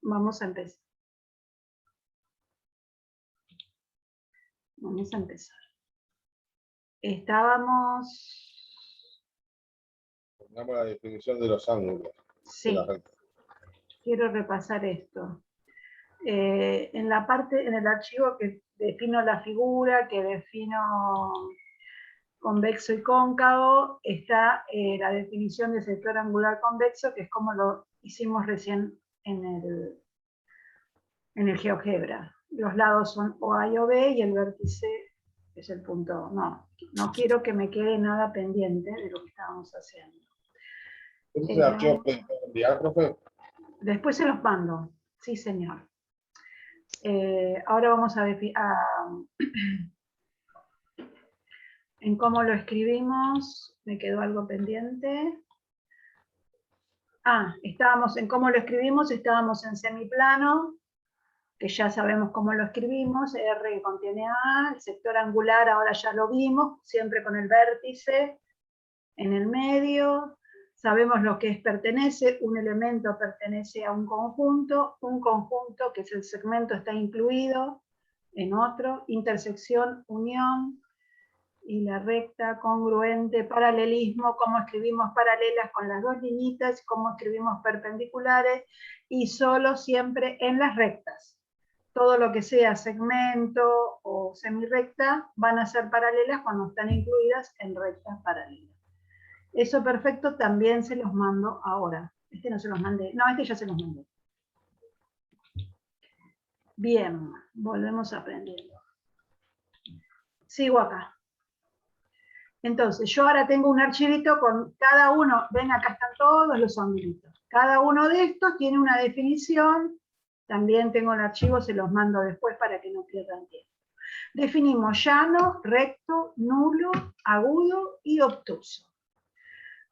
Vamos a empezar. Vamos a empezar. Estábamos... Pongamos la definición de los ángulos. Sí, quiero repasar esto. En la parte, en el archivo que defino la figura, que defino convexo y cóncavo, está la definición de sector angular convexo, que es como lo hicimos recién en el GeoGebra. Los lados son OA y OB y el vértice es el punto. No quiero que me quede nada pendiente de lo que estábamos haciendo. ¿Ese archivo puede enviar, profe? Después se los mando. Sí, señor. Ahora vamos a en cómo lo escribimos. Me quedó algo pendiente. Estábamos en cómo lo escribimos, estábamos en semiplano, que ya sabemos cómo lo escribimos, R que contiene A, el sector angular ahora ya lo vimos, siempre con el vértice en el medio. Sabemos lo que es pertenece, un elemento pertenece a un conjunto que es el segmento está incluido en otro, intersección, unión, y la recta, congruente, paralelismo, cómo escribimos paralelas con las dos linitas, cómo escribimos perpendiculares, y solo siempre en las rectas. Todo lo que sea segmento o semirrecta van a ser paralelas cuando están incluidas en rectas paralelas. Eso perfecto también se los mando ahora. Este no se los mandé, no, este ya se los mandé. Bien, volvemos aprendiendo. Sigo acá. Entonces, yo ahora tengo un archivito con cada uno, ven acá están todos los ángulos. Cada uno de estos tiene una definición, también tengo el archivo, se los mando después para que no pierdan tiempo. Definimos llano, recto, nulo, agudo y obtuso.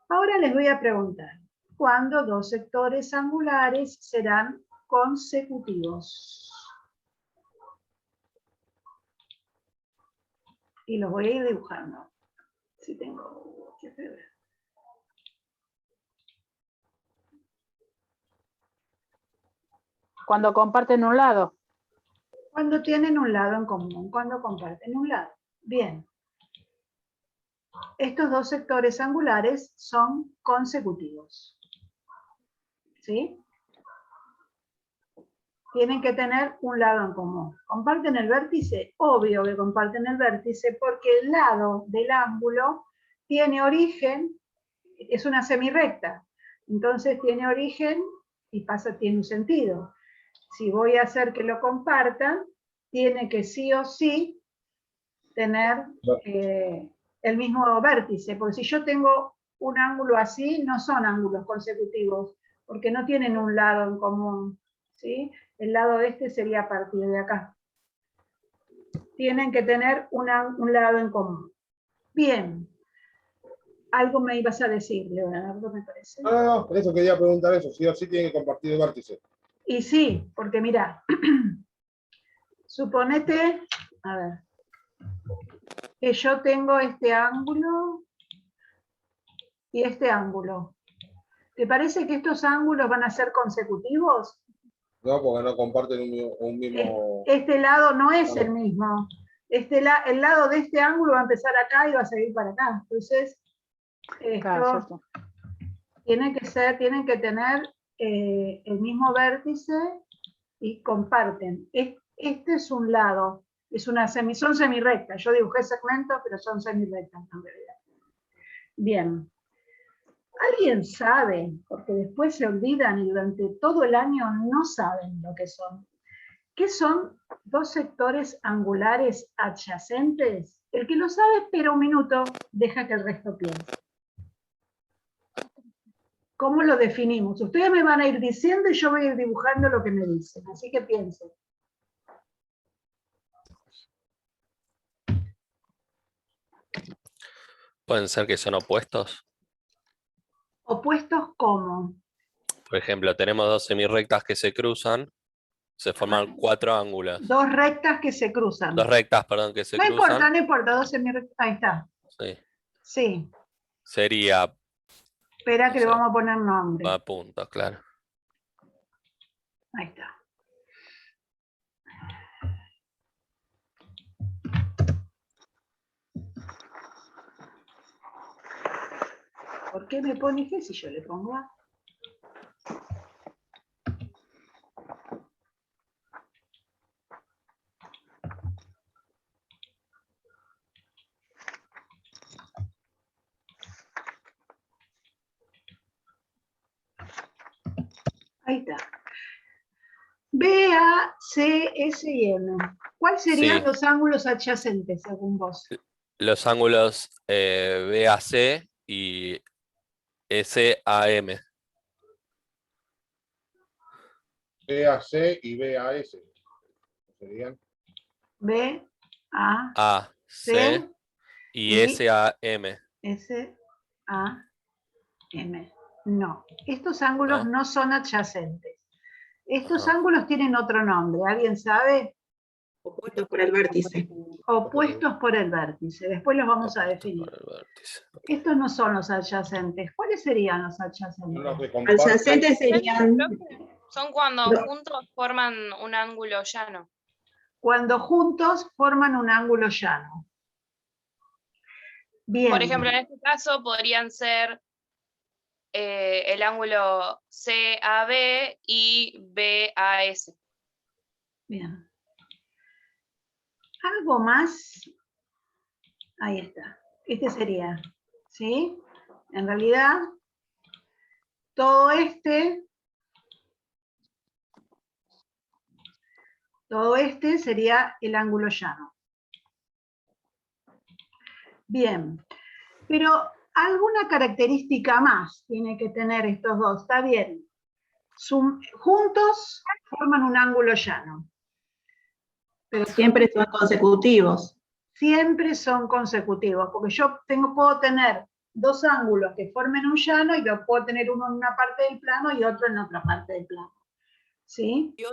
Ahora les voy a preguntar, ¿cuándo dos sectores angulares serán consecutivos? Y los voy a ir dibujando. Si tengo que ver. Cuando comparten un lado. Cuando tienen un lado en común, cuando comparten un lado. Bien. Estos dos sectores angulares son consecutivos. ¿Sí? Tienen que tener un lado en común. ¿Comparten el vértice? Obvio que comparten el vértice porque el lado del ángulo tiene origen, es una semirrecta. Entonces tiene origen y tiene un sentido. Si voy a hacer que lo compartan, tiene que sí o sí tener el mismo vértice, porque si yo tengo un ángulo así, no son ángulos consecutivos, porque no tienen un lado en común, ¿sí? El lado de este sería a partir de acá. Tienen que tener un lado en común. Bien. Algo me ibas a decir, Leonardo, me parece. No, por eso quería preguntar eso, sí o sí tienen que compartir el vértice. Y sí, porque mira, suponete, a ver, que yo tengo este ángulo y este ángulo. ¿Te parece que estos ángulos van a ser consecutivos? No, porque no comparten un mismo... Este lado no es el mismo. El lado de este ángulo va a empezar acá y va a seguir para acá. Entonces, esto tienen que tener el mismo vértice y comparten. Este es un lado, son semirrectas. Yo dibujé segmentos, pero son semirrectas en realidad. Bien. ¿Alguien sabe? Porque después se olvidan y durante todo el año no saben lo que son. ¿Qué son dos sectores angulares adyacentes? El que lo sabe, espera un minuto, deja que el resto piense. ¿Cómo lo definimos? Ustedes me van a ir diciendo y yo voy a ir dibujando lo que me dicen, así que piensen. ¿Pueden ser que son opuestos? ¿Opuestos cómo? Por ejemplo, tenemos dos semirrectas que se cruzan, se forman cuatro ángulos. Dos rectas que se cruzan. Dos rectas, perdón, que se No cruzan. importa, no importa, dos semirrectas. Ahí está. Sí. Sí. Sería... Espera no que sé, le vamos a poner nombre. va a puntos, claro. Ahí está. ¿Por qué me pone G si yo le pongo A? Ahí está. B, A, C, S y M. ¿Cuáles serían Sí. los ángulos adyacentes según vos? Los ángulos BAC y SAM. BAC y BAS. Serían B, A, AC C y y SAM. S, A, M. No, estos ángulos ¿No? no son adyacentes. Estos Ajá. ángulos tienen otro nombre. ¿Alguien sabe? Opuestos por el vértice. Opuestos por el vértice. Después los vamos a Opuestos definir. por el vértice. Estos no son los adyacentes. ¿Cuáles serían los son los adyacentes? que comparten. Adyacentes serían Son cuando No. juntos forman un ángulo llano. Cuando juntos forman un ángulo llano. Bien. Por ejemplo, en este caso podrían ser el ángulo CAB y BAS. Bien. Algo más. Ahí está. Este sería, ¿sí? En realidad, todo este sería el ángulo llano. Bien. Pero alguna característica más tiene que tener estos dos. Está bien. Juntos forman un ángulo llano. Pero siempre son consecutivos. siempre son consecutivos, porque yo puedo tener dos ángulos que formen un llano y lo puedo tener uno en una parte del plano y otro en otra parte del plano. ¿Sí? Y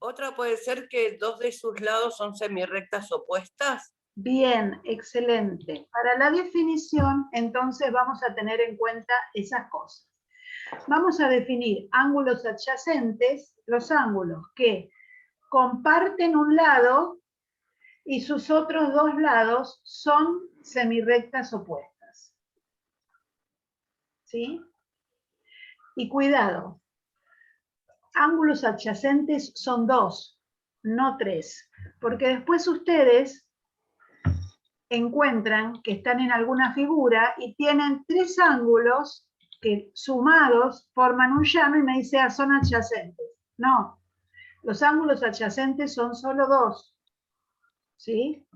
otra puede ser que dos de sus lados son semirrectas opuestas. Bien, excelente. Para la definición, entonces vamos a tener en cuenta esas cosas. Vamos a definir ángulos adyacentes, los ángulos que comparten un lado y sus otros dos lados son semirrectas opuestas. ¿Sí? Y cuidado, ángulos adyacentes son dos, no tres, porque después ustedes encuentran que están en alguna figura y tienen tres ángulos que sumados forman un llano y me dice, son adyacentes. No, los ángulos adyacentes son solo dos. ¿Sí?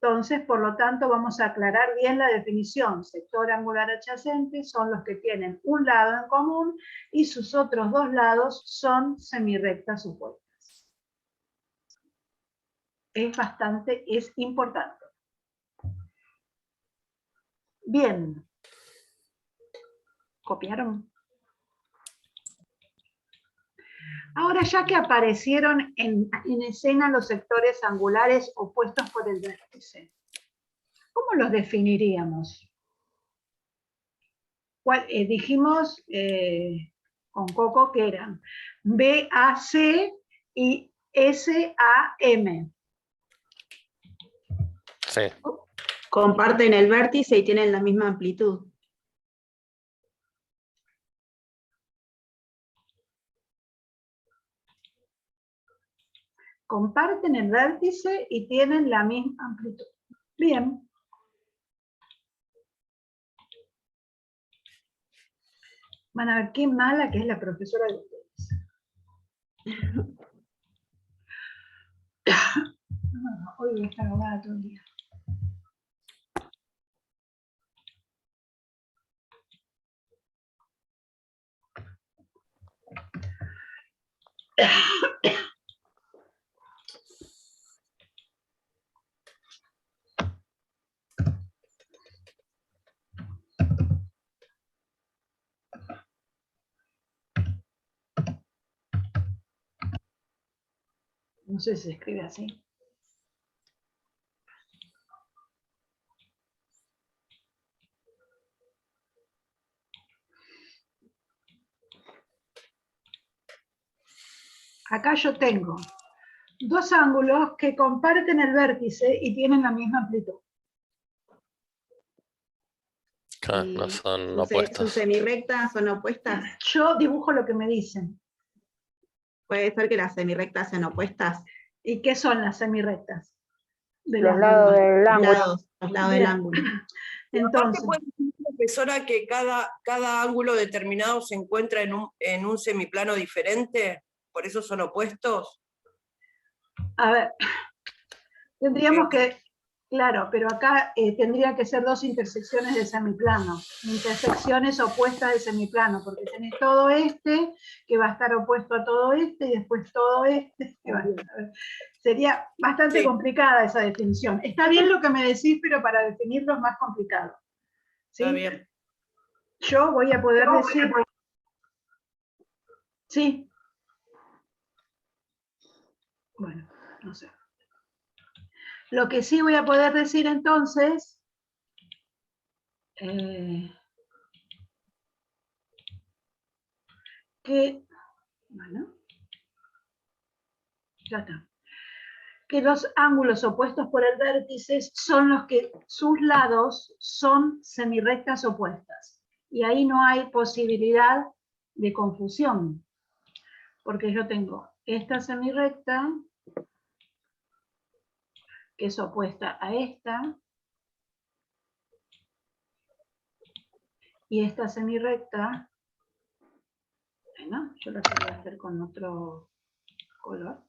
Entonces, por lo tanto, vamos a aclarar bien la definición. Sector angular adyacente son los que tienen un lado en común y sus otros dos lados son semirrectas opuestas. Es importante. Bien. ¿Copiaron? Ahora, ya que aparecieron en escena los sectores angulares opuestos por el vértice, ¿cómo los definiríamos? Dijimos con Coco que eran BAC y SAM. Sí. Comparten el vértice y tienen la misma amplitud. Comparten el vértice y tienen la misma amplitud. Bien. Van a ver qué mala que es la profesora de ustedes. No, hoy voy a estar ahogada todo el día. No sé si se escribe así. Acá yo tengo dos ángulos que comparten el vértice y tienen la misma amplitud. Claro, Y no son sus opuestos. semirrectas son opuestas. Yo dibujo lo que me dicen. Puede ser que las semirrectas sean opuestas. ¿Y qué son las semirrectas? Del Los ángulo. lados del ángulo. Los lados del Bien. ángulo. Pero aparte Entonces, puede decir, profesora, que cada ángulo determinado se encuentra en un semiplano diferente, por eso son opuestos. a ver, tendríamos que, claro, pero acá tendría que ser dos intersecciones de semiplano, intersecciones opuestas de semiplano, porque tenés todo este que va a estar opuesto a todo este y después todo este que va a estar. Sería bastante Sí. complicada esa definición. Está bien lo que me decís, pero para definirlo es más complicado. ¿Sí? Está bien. Yo voy a poder decir... Sí. Bueno, no sé. Lo que sí voy a poder decir entonces, que, bueno, ya está, que los ángulos opuestos por el vértice son los que sus lados son semirrectas opuestas. Y ahí no hay posibilidad de confusión, porque yo tengo esta semirrecta, que es opuesta a esta, y esta semirrecta, bueno, yo la voy a hacer con otro color.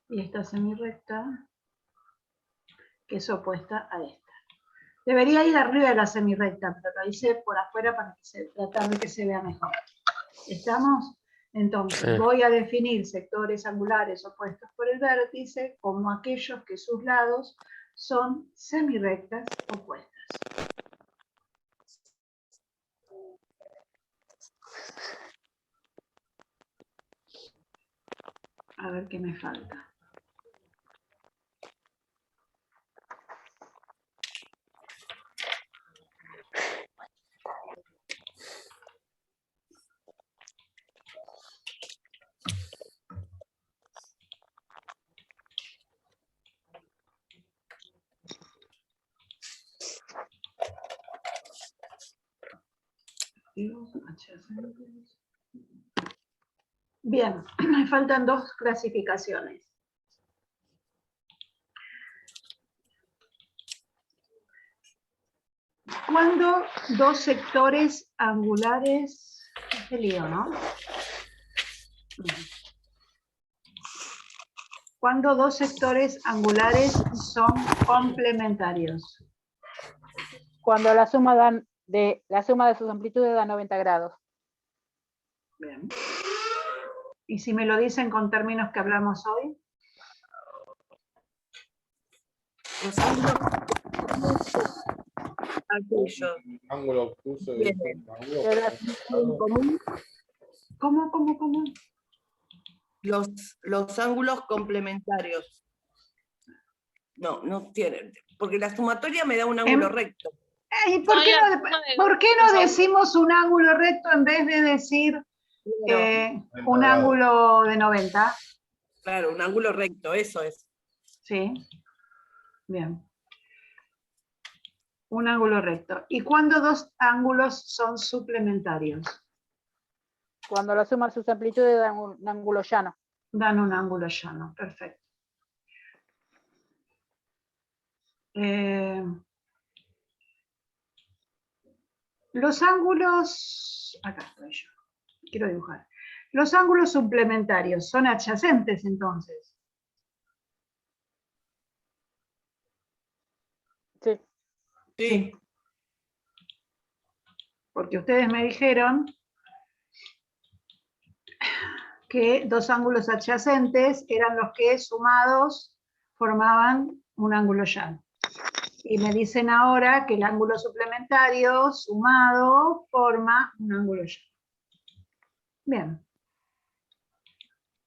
Y esta semirrecta, que es opuesta a esta. Debería ir arriba de la semirrecta, pero lo hice por afuera para tratar de que se vea mejor. ¿Estamos? Entonces, Sí. voy a definir sectores angulares opuestos por el vértice como aquellos que sus lados son semirrectas opuestas. A ver qué me falta. Bien, me faltan dos clasificaciones. Cuando dos sectores angulares, qué lío, ¿no? Cuando dos sectores angulares son complementarios. Cuando la suma de sus amplitudes da 90 grados. Bien. ¿Y si me lo dicen con términos que hablamos hoy? Los ángulos aquellos Ángulo obtuso de Bien. ángulo. común, ¿Cómo? los ángulos complementarios. No tienen, porque la sumatoria me da un ángulo recto. ¿Y por qué no decimos un ángulo recto en vez de decir un ángulo de 90? Claro, un ángulo recto, eso es. Sí. Bien. Un ángulo recto. ¿Y cuándo dos ángulos son suplementarios? Cuando la suma de sus amplitudes da un ángulo llano. Dan un ángulo llano. Perfecto. Los ángulos, acá estoy yo, quiero dibujar. Los ángulos suplementarios son adyacentes entonces. Sí. Sí. Porque ustedes me dijeron que dos ángulos adyacentes eran los que sumados formaban un ángulo llano. Y me dicen ahora que el ángulo suplementario sumado forma un ángulo llano. Bien.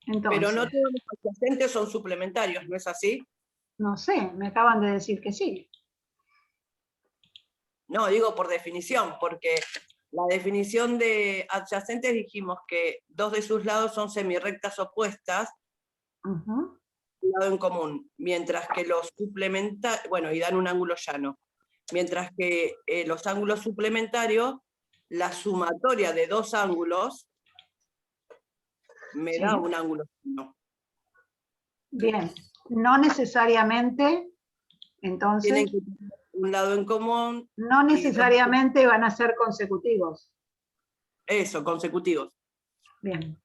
Entonces, Pero no todos los adyacentes son suplementarios, ¿no es así? no sé, me acaban de decir que sí. No, digo por definición, porque La definición de adyacentes dijimos que dos de sus lados son semirrectas opuestas, Ujú. un lado en común, mientras que los suplementarios, bueno, y dan un ángulo llano, mientras que los ángulos suplementarios, la sumatoria de dos ángulos me Sí. da un ángulo llano. Bien, no necesariamente, entonces, Tienen que tener un lado en común, no y necesariamente van a ser consecutivos. eso, consecutivos. Bien.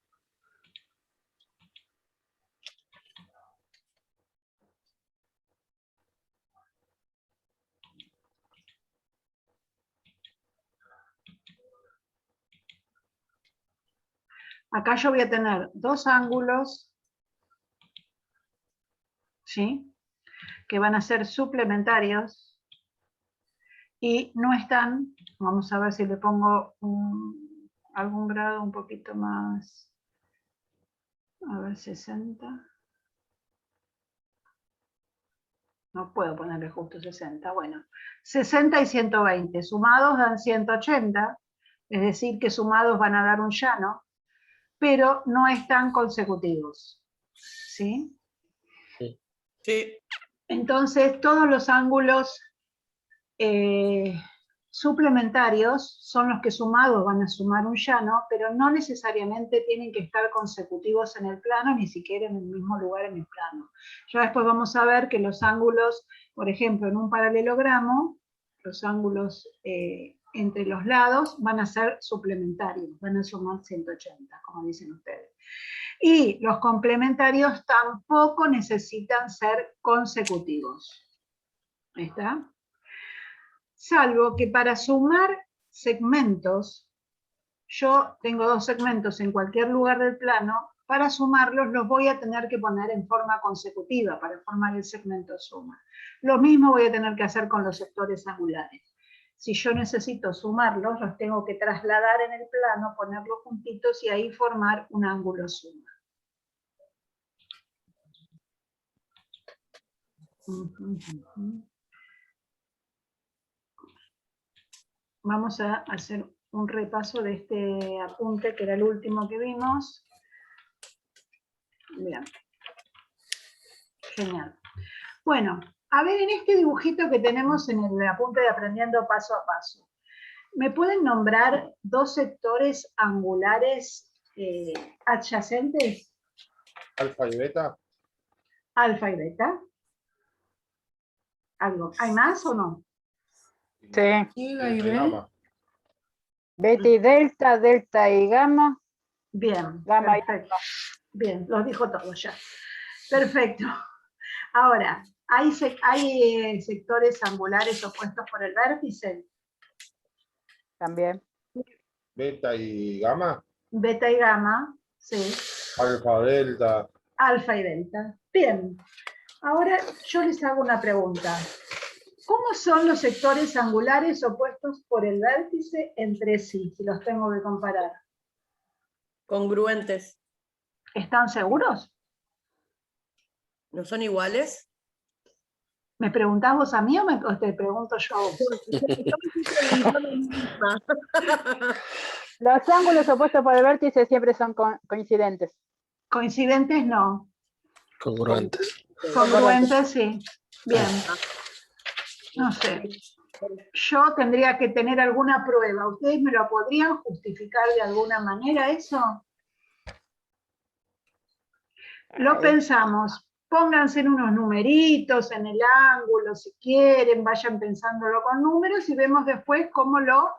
Acá yo voy a tener dos ángulos, ¿sí? Que van a ser suplementarios y no están, vamos a ver si le pongo algún grado un poquito más, a ver, 60. No puedo ponerle justo 60, bueno. 60 y 120, sumados dan 180, es decir que sumados van a dar un llano, pero no están consecutivos, ¿sí? Sí, Entonces, todos los ángulos suplementarios son los que sumados van a sumar un llano, pero no necesariamente tienen que estar consecutivos en el plano, ni siquiera en el mismo lugar en el plano. Ya después vamos a ver que los ángulos, por ejemplo, en un paralelogramo, los ángulos entre los lados van a ser suplementarios, van a sumar 180, como dicen ustedes. Y los complementarios tampoco necesitan ser consecutivos. ¿Está? Salvo que para sumar segmentos, yo tengo dos segmentos en cualquier lugar del plano, para sumarlos los voy a tener que poner en forma consecutiva para formar el segmento suma. Lo mismo voy a tener que hacer con los sectores angulares. Si yo necesito sumarlos, los tengo que trasladar en el plano, ponerlos juntitos y ahí formar un ángulo suma. Vamos a hacer un repaso de este apunte que era el último que vimos. Bien. Genial. Bueno, a ver, en este dibujito que tenemos en el apunte de Aprendiendo Paso a Paso, ¿me pueden nombrar dos sectores angulares adyacentes? Alfa y beta. Alfa y beta. ¿Algo? ¿Hay más o no? Sí. Delta y gamma. Beta y delta, delta y gamma, Bien, gamma y perfecto. Bien, los dijo todos ya. Perfecto. Ahora, ¿hay sectores angulares opuestos por el vértice? también. Beta y gamma. Beta y gamma, sí. Alfa, delta. Alfa y delta. Bien. Ahora yo les hago una pregunta. ¿Cómo son los sectores angulares opuestos por el vértice entre sí, si los tengo que comparar? congruentes. ¿Están seguros? ¿No son iguales? ¿Me preguntás vos a mí o te pregunto yo a vos? Los ángulos opuestos por el vértice siempre son coincidentes. Coincidentes no. Congruentes. Congruentes sí. Bien. No sé. Yo tendría que tener alguna prueba. ¿Ustedes me lo podrían justificar de alguna manera eso? Lo pensamos. Pónganse en unos numeritos en el ángulo, si quieren, vayan pensándolo con números y vemos después cómo lo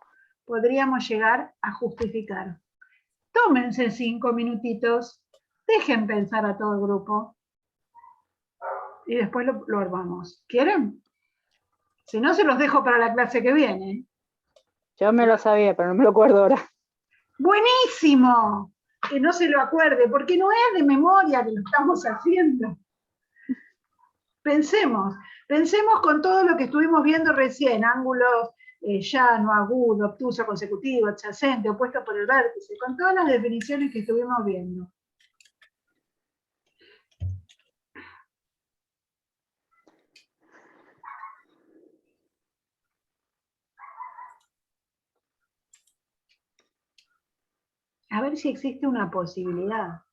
podríamos llegar a justificar. Tómense 5 minutitos, dejen pensar a todo el grupo y después lo armamos. ¿Quieren? Si no, se los dejo para la clase que viene. Yo me lo sabía, pero no me lo acuerdo ahora. ¡Buenísimo! Que no se lo acuerde, porque no es de memoria que lo estamos haciendo. Pensemos con todo lo que estuvimos viendo recién, ángulos llano, agudo, obtuso, consecutivo, adyacente, opuesto por el vértice, con todas las definiciones que estuvimos viendo. A ver si existe una posibilidad.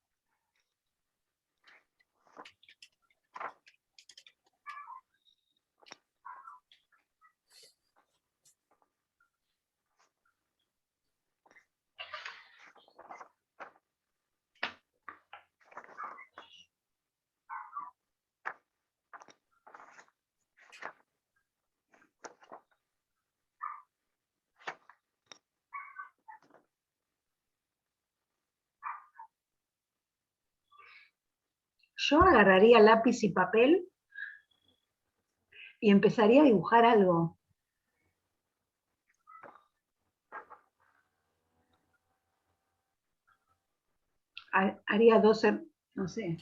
Yo agarraría lápiz y papel y empezaría a dibujar algo. Haría 12, no sé.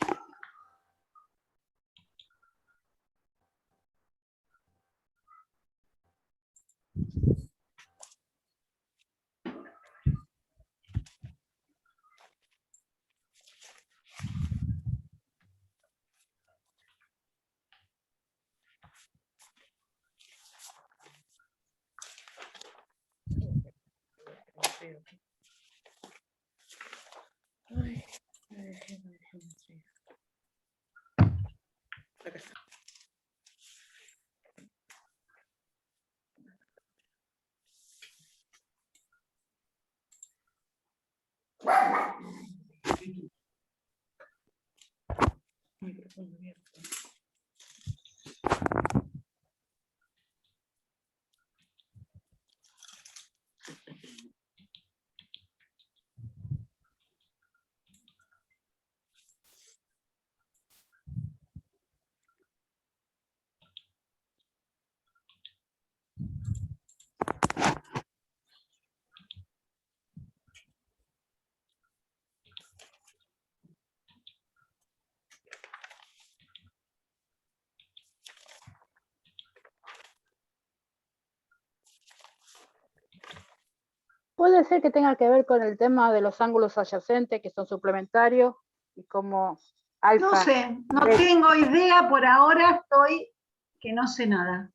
Puede ser que tenga que ver con el tema de los ángulos adyacentes que son suplementarios y como alfa. No sé, no tengo idea, por ahora estoy que no sé nada.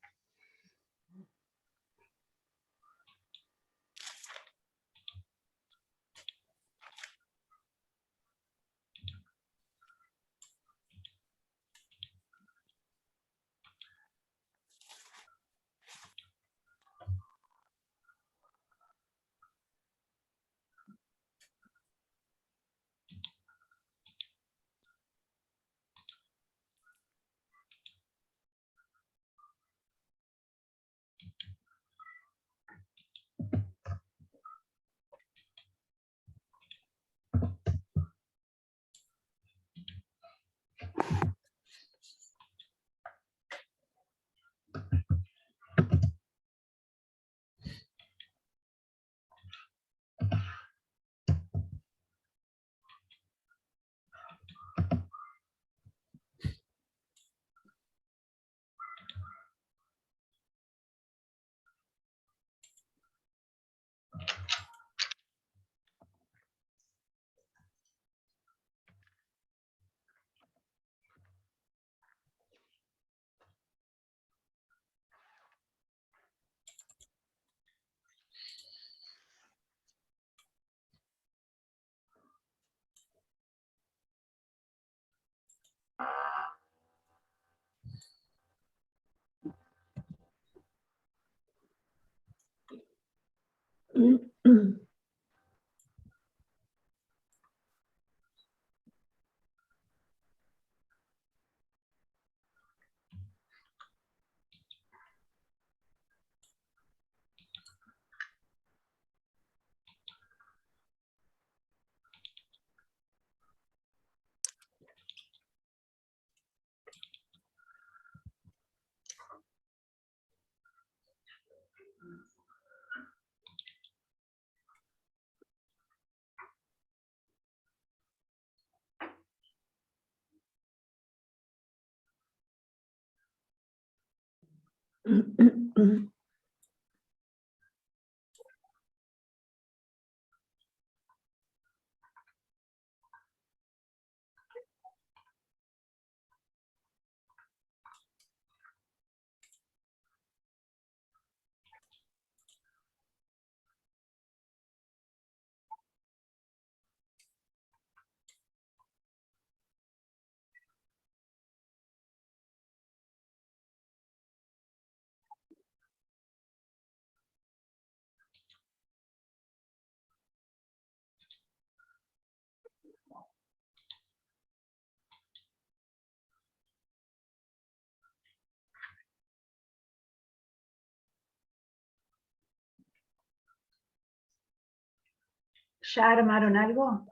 ¿Ya armaron algo?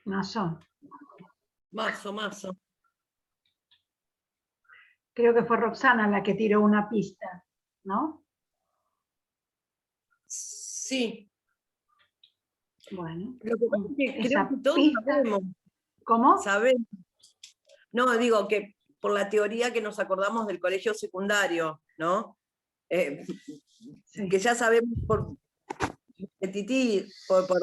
Mazo. Mazo. Creo que fue Roxana la que tiró una pista, ¿no? Sí. Bueno. Lo que pasa es que Esa creo que todos pista- sabemos. ¿Cómo? Sabemos. No, digo que por la teoría que nos acordamos del colegio secundario, ¿no? Sí. Que ya sabemos por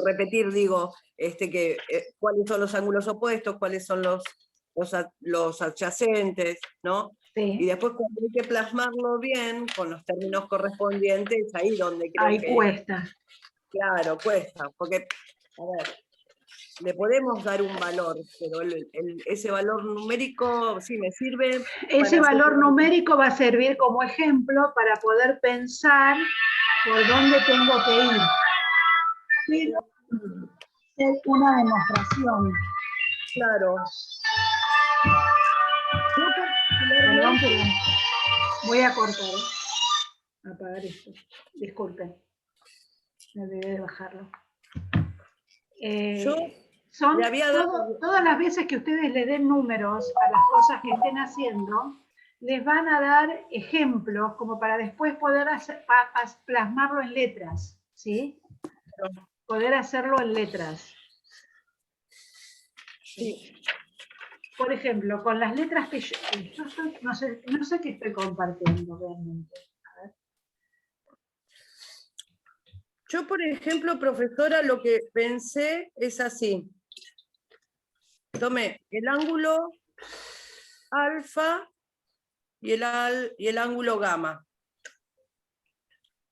repetir, digo, que cuáles son los ángulos opuestos, cuáles son los adyacentes, ¿no? Y Sí. después cuando hay que plasmarlo bien, con los términos correspondientes, ahí donde creo Ahí que... cuesta. Claro, cuesta, porque, a ver, le podemos dar un valor, pero ese valor numérico sí me sirve. Ese para hacer valor una- numérico va a servir como ejemplo para poder pensar por dónde tengo que ir. Pero es una demostración. Claro. Perdón, pero voy a cortar. Apagar esto. Disculpen. Me olvidé de bajarlo. Yo Son le había dado- todas las veces que ustedes le den números a las cosas que estén haciendo, les van a dar ejemplos como para después poder plasmarlo en letras, ¿sí? Poder hacerlo en letras. Sí. Por ejemplo, con las letras que yo estoy, no sé qué estoy compartiendo realmente. Yo, por ejemplo, profesora, lo que pensé es así. Tomé el ángulo alfa y el ángulo gamma.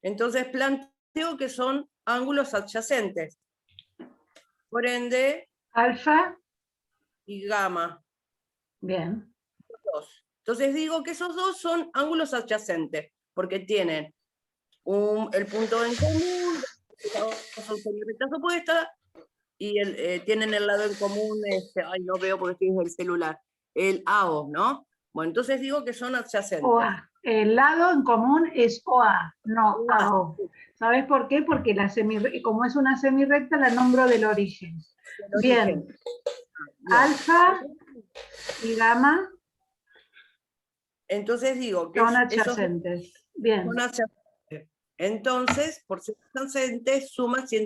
Entonces planteo que son ángulos adyacentes. Por ende, Alfa, y gamma. bien. Dos. Entonces digo que esos dos son ángulos adyacentes, porque tienen el punto en común, son semirectas opuestas, y tienen el lado en común, no veo porque estoy en el celular, el AO, ¿no? Bueno, entonces digo que son adyacentes. OA. El lado en común es OA, no OA. AO. ¿Sabes por qué? Porque como es una semirrecta, la nombro del origen. El Bien. origen. Bien. Alfa y gamma Entonces digo que son esos adyacentes. Bien. son adyacentes. Entonces, por ser adyacentes, suman su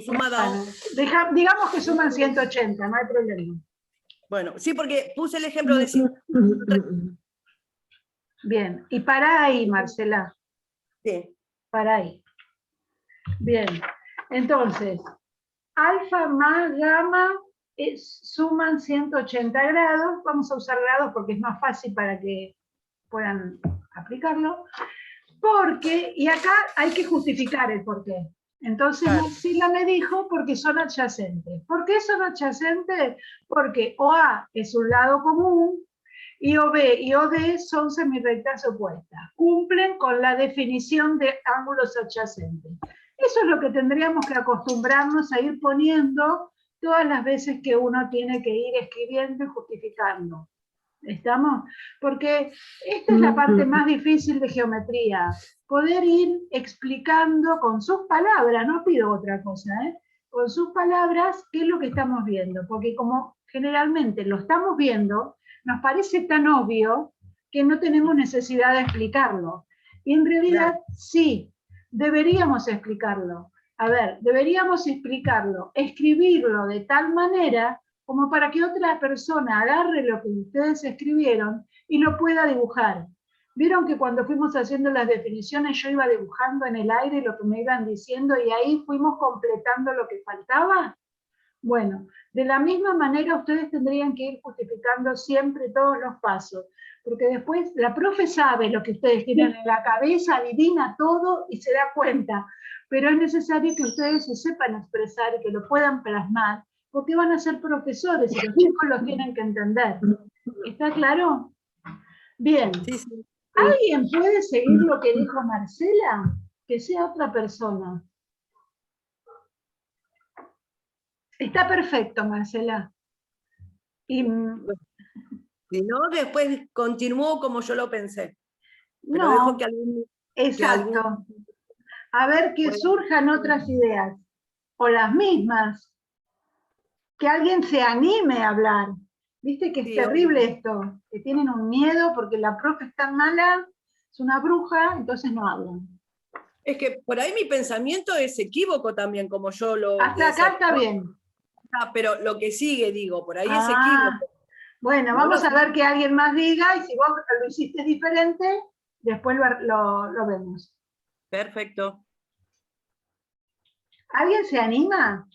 suma da. Bueno, digamos que suman 180, no hay problema. Bueno, sí, porque puse el ejemplo de 50. Bien, y para ahí, Marcela, Sí. para ahí. Bien, entonces, alfa más gamma suman 180 grados. Vamos a usar grados porque es más fácil para que puedan aplicarlo. Y acá hay que justificar el porqué. Entonces, Claro. Marcela me dijo porque son adyacentes. ¿Por qué son adyacentes? Porque OA es un lado común y OB y OD son semirrectas opuestas. Cumplen con la definición de ángulos adyacentes. Eso es lo que tendríamos que acostumbrarnos a ir poniendo todas las veces que uno tiene que ir escribiendo y justificando. ¿Estamos? Porque esta es la parte más difícil de geometría, poder ir explicando con sus palabras, no pido otra cosa, con sus palabras qué es lo que estamos viendo, porque como generalmente lo estamos viendo, nos parece tan obvio que no tenemos necesidad de explicarlo. Y en realidad sí, deberíamos explicarlo. A ver, deberíamos explicarlo, escribirlo de tal manera como para que otra persona agarre lo que ustedes escribieron y lo pueda dibujar. ¿Vieron que cuando fuimos haciendo las definiciones yo iba dibujando en el aire lo que me iban diciendo y ahí fuimos completando lo que faltaba? Bueno, de la misma manera ustedes tendrían que ir justificando siempre todos los pasos, porque después la profe sabe lo que ustedes tienen en la cabeza, adivina todo y se da cuenta, pero es necesario que ustedes se sepan expresar y que lo puedan plasmar, porque van a ser profesores y los chicos los tienen que entender. ¿Está claro? Bien. Sí, sí. ¿Alguien puede seguir lo que dijo Marcela? Que sea otra persona. Está perfecto, Marcela. Y, Si no, después continúo como yo lo pensé. Pero no, dejo que algún... Exacto. A ver que surjan otras ideas, o las mismas. Que alguien se anime a hablar. Viste que es Sí, terrible obvio. esto, que tienen un miedo porque la profe es tan mala, es una bruja, entonces no hablan. Es que por ahí mi pensamiento es equívoco también, como yo lo Hasta acá está bien. pero lo que sigue, digo, por ahí es Ah, equívoco. bueno, No vamos lo a ver que alguien más diga, y si vos lo hiciste diferente, después lo vemos. Perfecto. ¿Alguien se anima?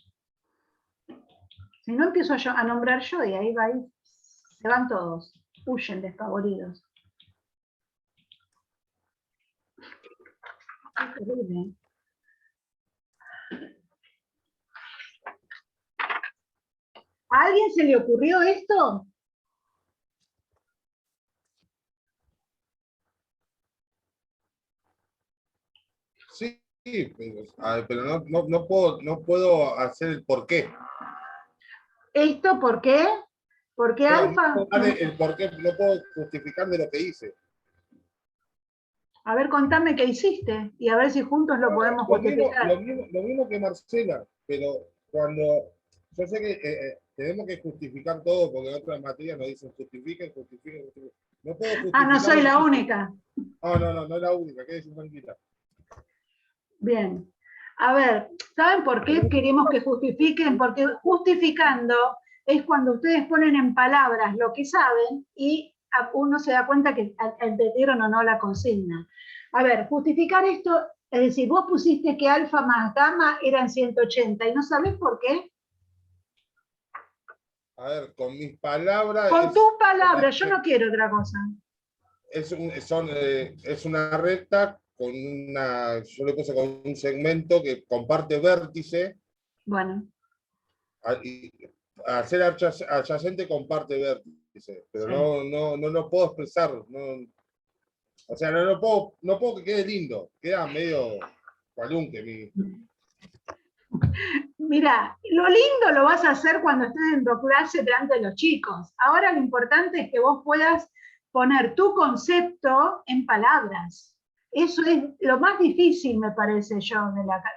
Si no, empiezo yo a nombrar yo y ahí se van todos, huyen despavoridos. Qué terrible. ¿A alguien se le ocurrió esto? Sí, pero no puedo hacer el por qué. ¿Esto por qué? ¿Por qué No, alfa? no puedo dar el por qué, no puedo justificar de lo que hice. A ver, contame qué hiciste y a ver si juntos lo podemos justificar. Lo mismo que Marcela, pero cuando yo sé que tenemos que justificar todo porque en otras materias nos dicen justifiquen. No puedo justificar. Ah, no soy la única. No es la única, quédese tranquila. Bien. A ver, ¿saben por qué queremos que justifiquen? Porque justificando es cuando ustedes ponen en palabras lo que saben y uno se da cuenta que entendieron o no la consigna. A ver, justificar esto, es decir, vos pusiste que alfa más gamma eran 180 y no sabés por qué. A ver, con mis palabras. Con tus palabras, yo no quiero otra cosa. Es una recta con yo le puse con un segmento que comparte vértice. Bueno. Y al ser adyacente comparte vértice, pero Sí. no lo puedo expresar. O sea, no puedo que quede lindo, queda medio cualunque. Mira, lo lindo lo vas a hacer cuando estés en tu clase delante de los chicos. Ahora lo importante es que vos puedas poner tu concepto en palabras. Eso es lo más difícil, me parece yo,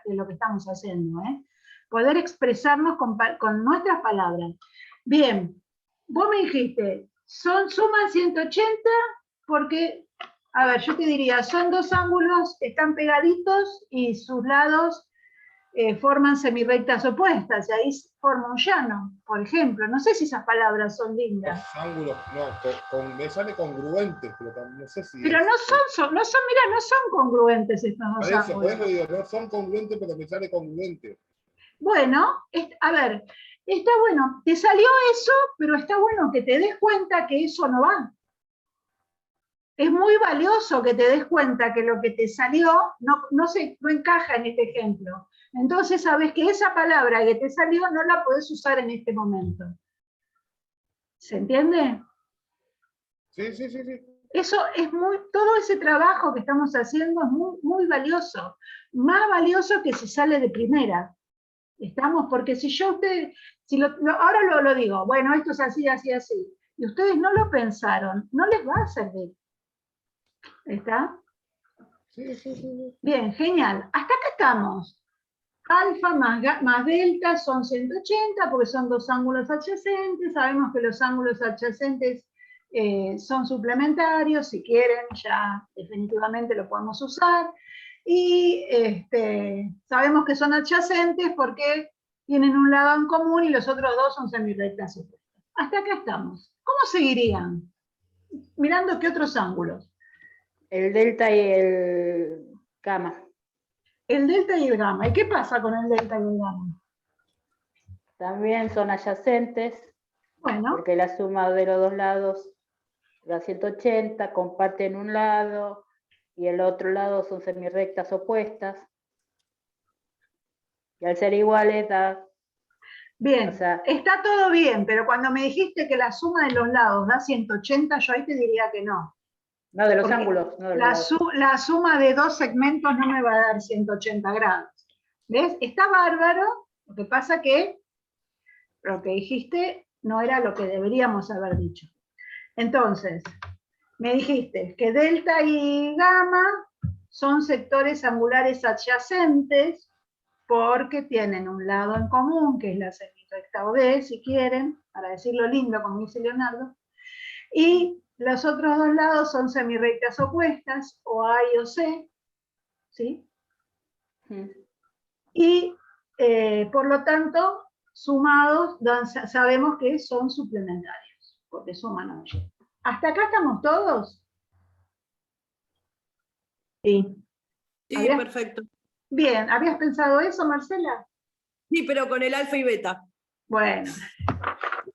de lo que estamos haciendo, ¿eh? Poder expresarnos con nuestras palabras. Bien, vos me dijiste, suman 180 porque, a ver, yo te diría, son dos ángulos que están pegaditos y sus lados forman semirrectas opuestas, y ahí forma un llano, por ejemplo. No sé si esas palabras son lindas. Los ángulos, no, me sale congruente, pero no sé si. Pero no son congruentes estos dos ángulos. Por eso digo, no son congruentes, pero me sale congruente. Bueno, a ver, está bueno, te salió eso, pero está bueno que te des cuenta que eso no va. Es muy valioso que te des cuenta que lo que te salió no encaja en este ejemplo. Entonces sabes que esa palabra que te salió no la podés usar en este momento. ¿Se entiende? Sí. Eso es todo ese trabajo que estamos haciendo es muy, muy valioso. Más valioso que si sale de primera. ¿Estamos? Porque si yo ahora lo digo, bueno, esto es así, así, así, y ustedes no lo pensaron, no les va a servir. ¿Está? Sí. Bien, genial. Hasta acá estamos. Alfa más delta son 180 porque son dos ángulos adyacentes. Sabemos que los ángulos adyacentes son suplementarios. Si quieren, ya definitivamente lo podemos usar. Y sabemos que son adyacentes porque tienen un lado en común y los otros dos son semirrectas opuestas. Hasta acá estamos. ¿Cómo seguirían? Mirando qué otros ángulos. El delta y el gamma. El delta y el gamma. ¿Y qué pasa con el delta y el gamma? También son adyacentes, Bueno. porque la suma de los dos lados da 180, comparten un lado y el otro lado son semirrectas opuestas. Y al ser iguales da... Bien, o sea, está todo bien, pero cuando me dijiste que la suma de los lados da 180, yo ahí te diría que no. no de los Porque ángulos, no de los lados. la suma de dos segmentos no me va a dar 180 grados. ¿Ves? Está bárbaro, lo que pasa que lo que dijiste no era lo que deberíamos haber dicho. Entonces, me dijiste que delta y gamma son sectores angulares adyacentes porque tienen un lado en común, que es la semirrecta OD, si quieren, para decirlo lindo, como dice Leonardo, y los otros dos lados son semirrectas opuestas, o A y o C, ¿sí? Y por lo tanto, sumados, sabemos que son suplementarios, porque suman 8. ¿Hasta acá estamos todos? Sí. Sí, ¿Habías- perfecto. Bien, ¿habías pensado eso, Marcela? Sí, pero con el alfa y beta. Bueno,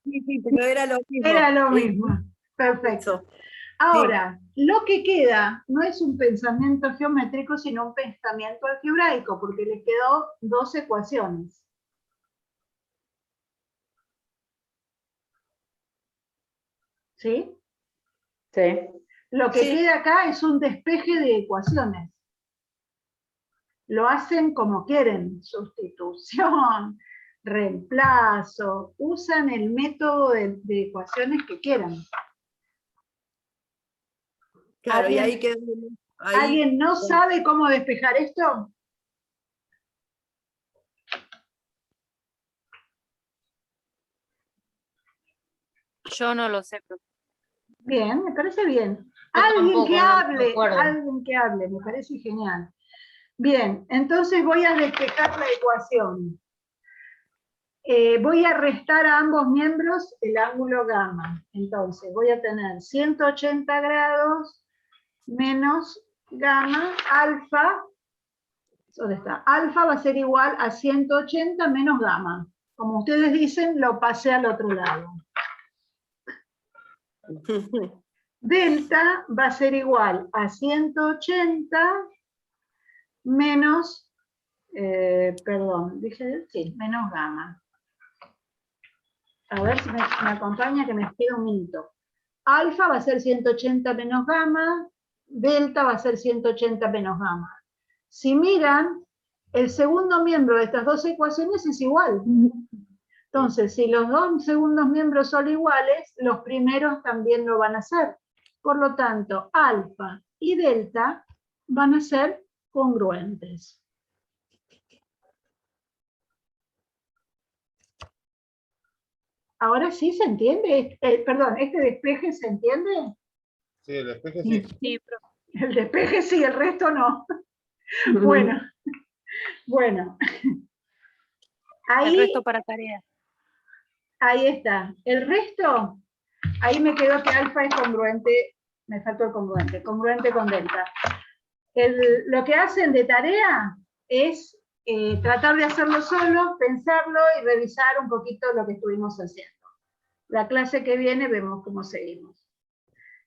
Sí, sí, pero era lo mismo. era lo mismo. Perfecto. Eso. Ahora, lo que queda no es un pensamiento geométrico, sino un pensamiento algebraico, porque les quedó 2 ecuaciones. ¿Sí? Sí. Lo que Sí. queda acá es un despeje de ecuaciones. Lo hacen como quieren, sustitución, reemplazo, usan el método de ecuaciones que quieran. Claro, y ¿Alguien- ahí quedó. Ahí, ¿Alguien no sabe cómo despejar esto? Yo no lo sé, profe. Bien, me parece bien. Yo Alguien que tampoco, no me hable, acuerdo. alguien que hable, me parece genial. Bien, entonces voy a despejar la ecuación. Voy a restar a ambos miembros el ángulo gamma. Entonces voy a tener 180 grados menos gamma, alfa. ¿Dónde está? Alfa va a ser igual a 180 menos gamma. Como ustedes dicen, lo pasé al otro lado. Delta va a ser igual a 180 menos, perdón, dije, sí, menos gamma. A ver si me acompaña, que me queda un minuto. Alfa va a ser 180 menos gamma, delta va a ser 180 menos gamma. Si miran, el segundo miembro de estas dos ecuaciones es igual. Entonces, si los dos segundos miembros son iguales, los primeros también lo van a ser. Por lo tanto, alfa y delta van a ser congruentes. Ahora sí se entiende. Perdón, ¿este despeje se entiende? Sí, el espejo sí. Sí, profe. El despeje sí, el resto no. Bueno, bueno. El Ahí, resto para tarea. ahí está. El resto, ahí me quedó que alfa es congruente, me faltó el congruente con delta. Lo que hacen de tarea es tratar de hacerlo solo, pensarlo y revisar un poquito lo que estuvimos haciendo. La clase que viene vemos cómo seguimos.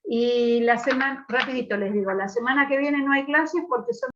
Y la semana, rapidito les digo, la semana que viene no hay clases porque son